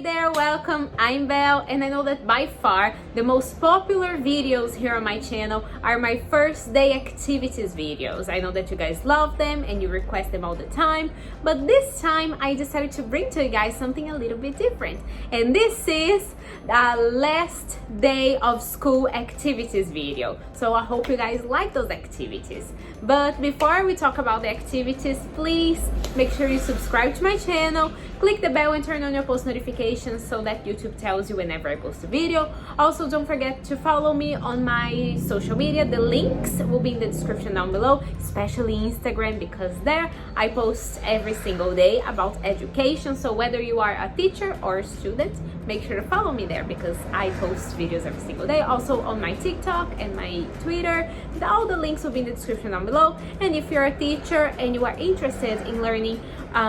there, welcome. I'm Belle, and I know that by far the most popular videos here on my channel are my first day activities videos. I know that you guys love them and you request them all the time, but this time I decided to bring to you guys something a little bit different. And this is the last day of school activities video. So I hope you guys like those activities. But before we talk about the activities, please make sure you subscribe to my channel, click the bell and turn on your post notifications so that YouTube tells you whenever I post a video. Also, don't forget to follow me on my social media. The links will be in the description down below, especially Instagram, because there I post every single day about education. So whether you are a teacher or a student, make sure to follow me there because I post videos every single day. Also on my TikTok and my Twitter. All the links will be in the description down below. And if you're a teacher and you are interested in learning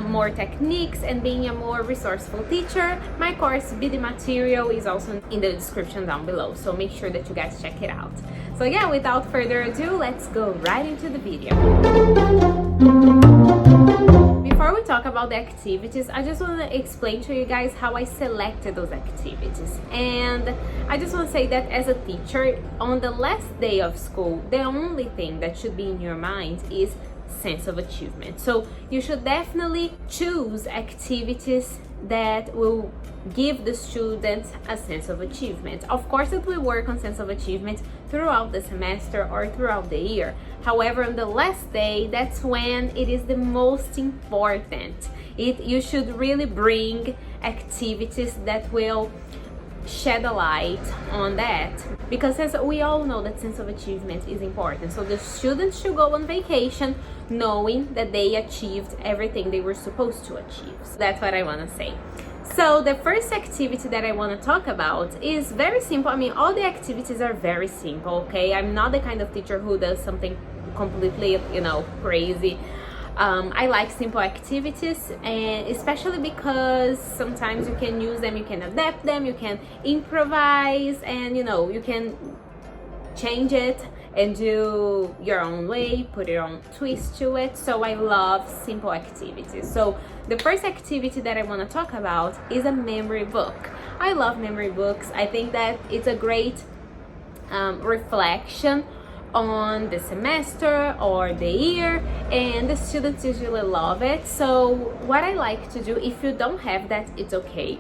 more techniques and being a more resourceful teacher, my course Be The Material is also in the description down below, so make sure that you guys check it out. So yeah, without further ado, let's go right into the video. Before we talk about the activities, I just want to explain to you guys how I selected those activities. And I just want to say that as a teacher, on the last day of school, the only thing that should be in your mind is sense of achievement. So you should definitely choose activities that will give the students a sense of achievement. Of course, it will work on sense of achievement throughout the semester or throughout the year. However, on the last day, that's when it is the most important. You should really bring activities that will shed a light on that, because as we all know that sense of achievement is important. So the students should go on vacation knowing that they achieved everything they were supposed to achieve. So that's what I want to say. So the first activity that I want to talk about is very simple. I mean, all the activities are very simple, okay? I'm not the kind of teacher who does something completely, crazy. I like simple activities, and especially because sometimes you can use them, you can adapt them, you can improvise, and you can change it and do your own way, put your own twist to it. So I love simple activities. So the first activity that I want to talk about is a memory book. I love memory books. I think that it's a great reflection on the semester or the year, and the students usually love it. So what I like to do, if you don't have that, it's okay,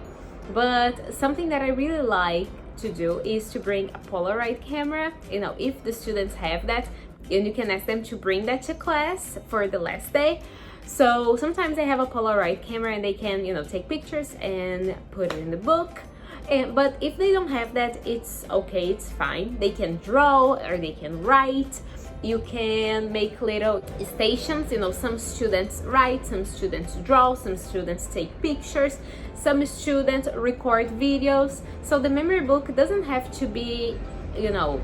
but something that I really like to do is to bring a Polaroid camera. If the students have that, and you can ask them to bring that to class for the last day. So sometimes they have a Polaroid camera and they can take pictures and put it in the book. But if they don't have that, it's okay, it's fine. They can draw or they can write. You can make little stations. Some students write, some students draw, some students take pictures, some students record videos. So the memory book doesn't have to be, a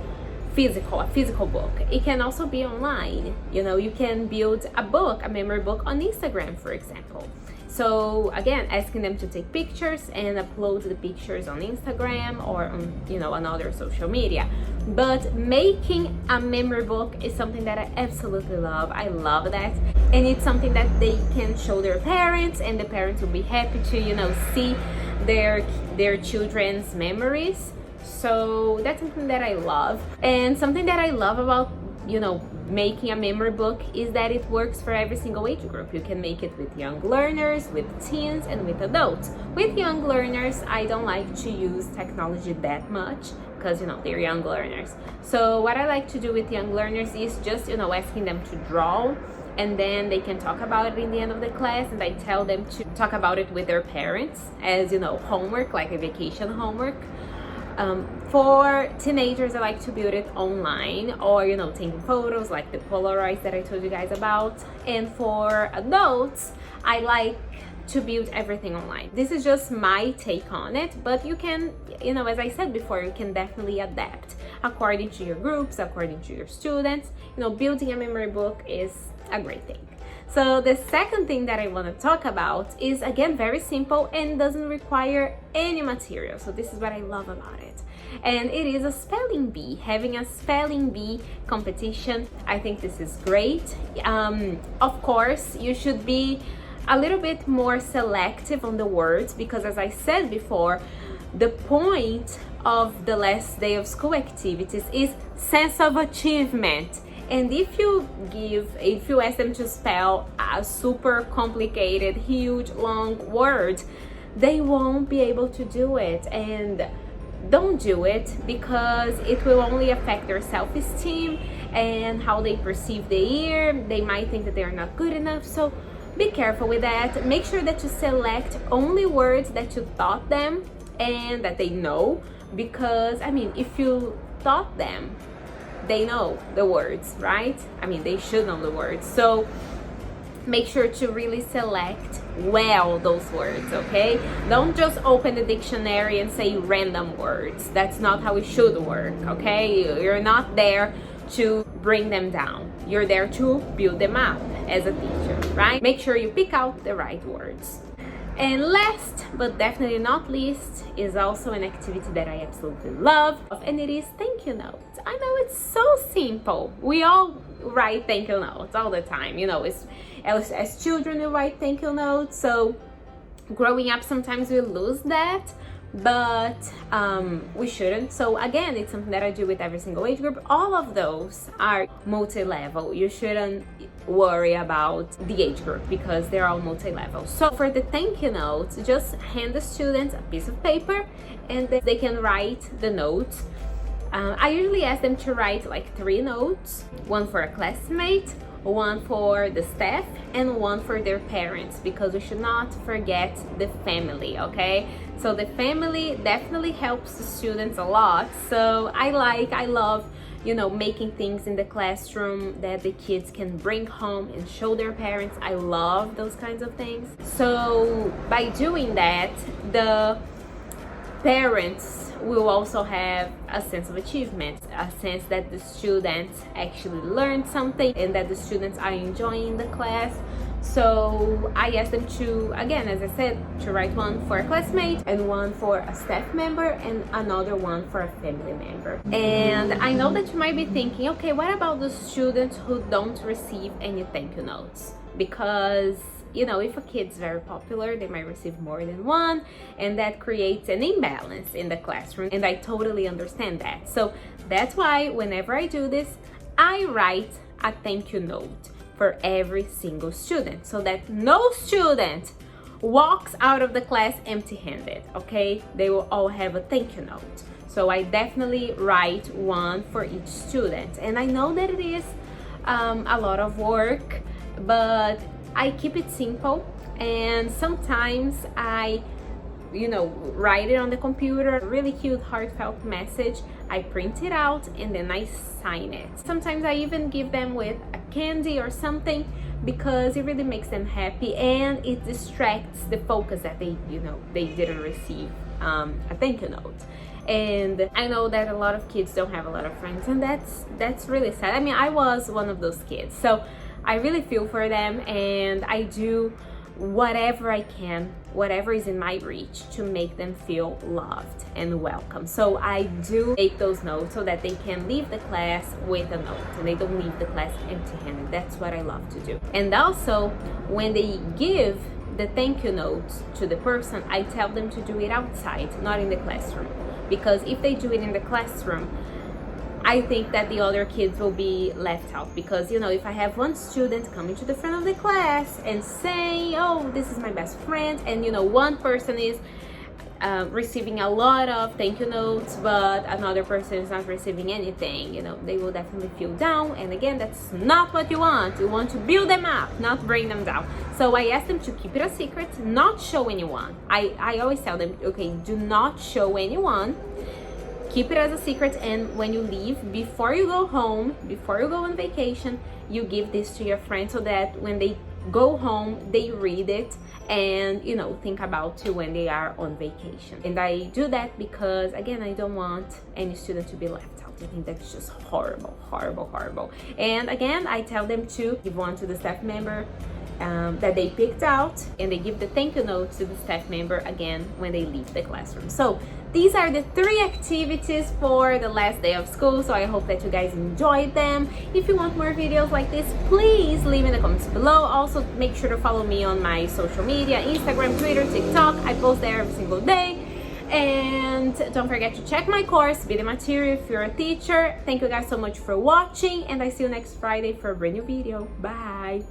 physical book. It can also be online. You can build a memory book on Instagram, for example. So again, asking them to take pictures and upload the pictures on Instagram or on another social media. But making a memory book is something that I absolutely love. I love that, and it's something that they can show their parents, and the parents will be happy to see their children's memories. So that's something that I love. And something that I love about making a memory book is that it works for every single age group. You can make it with young learners, with teens, and with adults. With young learners, I don't like to use technology that much because they're young learners. So what I like to do with young learners is just asking them to draw, and then they can talk about it in the end of the class, and I tell them to talk about it with their parents as homework, like a vacation homework. For teenagers, I like to build it online or taking photos like the Polaroids that I told you guys about. And for adults, I like to build everything online. This is just my take on it, but you can, as I said before, you can definitely adapt according to your groups, according to your students. Building a memory book is a great thing. So the second thing that I want to talk about is, again, very simple and doesn't require any material. So this is what I love about it. And it is a spelling bee, having a spelling bee competition. I think this is great. Of course, you should be a little bit more selective on the words, because as I said before, the point of the last day of school activities is sense of achievement. And if you ask them to spell a super complicated, huge, long word, they won't be able to do it. And don't do it, because it will only affect their self-esteem and how they perceive the year. They might think that they're not good enough. So be careful with that. Make sure that you select only words that you taught them and that they know, because I mean, if you taught them, they know the words, right? I mean, they should know the words. So make sure to really select well those words, okay? Don't just open the dictionary and say random words. That's not how it should work, okay? You're not there to bring them down. You're there to build them up as a teacher, right? Make sure you pick out the right words. And last but definitely not least is also an activity that I absolutely love, and it is thank you notes. I know it's so simple. We all write thank you notes all the time. You know, as children we write thank you notes, so growing up sometimes we lose that, but we shouldn't. So again, it's something that I do with every single age group. All of those are multi-level. You shouldn't worry about the age group because they're all multi-level. So for the thank you notes, just hand the students a piece of paper and they can write the notes. I usually ask them to write like 3 notes, one for a classmate, one for the staff, and one for their parents, because we should not forget the family, okay? So the family definitely helps the students a lot. So I love, you know, making things in the classroom that the kids can bring home and show their parents. I love those kinds of things. So by doing that, the parents will also have a sense of achievement, a sense that the students actually learned something and that the students are enjoying the class. So I asked them to, again, as I said, to write one for a classmate and one for a staff member and another one for a family member. And I know that you might be thinking, okay, what about the students who don't receive any thank you notes? Because, you know, if a kid's very popular, they might receive more than one, and that creates an imbalance in the classroom, and I totally understand that. So that's why whenever I do this, I write a thank you note for every single student, so that no student walks out of the class empty-handed, okay? They will all have a thank you note. So I definitely write one for each student, and I know that it is a lot of work, but I keep it simple, and sometimes I, you know, write it on the computer, a really cute heartfelt message. I print it out and then I sign it. Sometimes I even give them with a candy or something, because it really makes them happy and it distracts the focus that they, you know, they didn't receive a thank you note. And I know that a lot of kids don't have a lot of friends, and that's really sad. I mean, I was one of those kids, so I really feel for them, and I do whatever I can, whatever is in my reach to make them feel loved and welcome. So I do make those notes so that they can leave the class with a note and they don't leave the class empty-handed. That's what I love to do. And also, when they give the thank you notes to the person, I tell them to do it outside, not in the classroom. Because if they do it in the classroom, I think that the other kids will be left out, because, you know, if I have one student coming to the front of the class and say, oh, this is my best friend, and, you know, one person is receiving a lot of thank you notes, but another person is not receiving anything, you know, they will definitely feel down. And again, that's not what you want. You want to build them up, not bring them down. So I ask them to keep it a secret, not show anyone. I always tell them, okay, do not show anyone. Keep it as a secret, and when you leave, before you go home, before you go on vacation, you give this to your friends so that when they go home, they read it and, you know, think about you when they are on vacation. And I do that because, again, I don't want any student to be left out. I think that's just horrible, horrible, horrible. And again, I tell them to give one to the staff member, that they picked out, and they give the thank you note to the staff member again when they leave the classroom. So these are the 3 activities for the last day of school, so I hope that you guys enjoyed them. If you want more videos like this, please leave in the comments below. Also, make sure to follow me on my social media, Instagram, Twitter, TikTok. I post there every single day. And don't forget to check my course, Video Material, if you're a teacher. Thank you guys so much for watching, and I see you next Friday for a brand new video. Bye!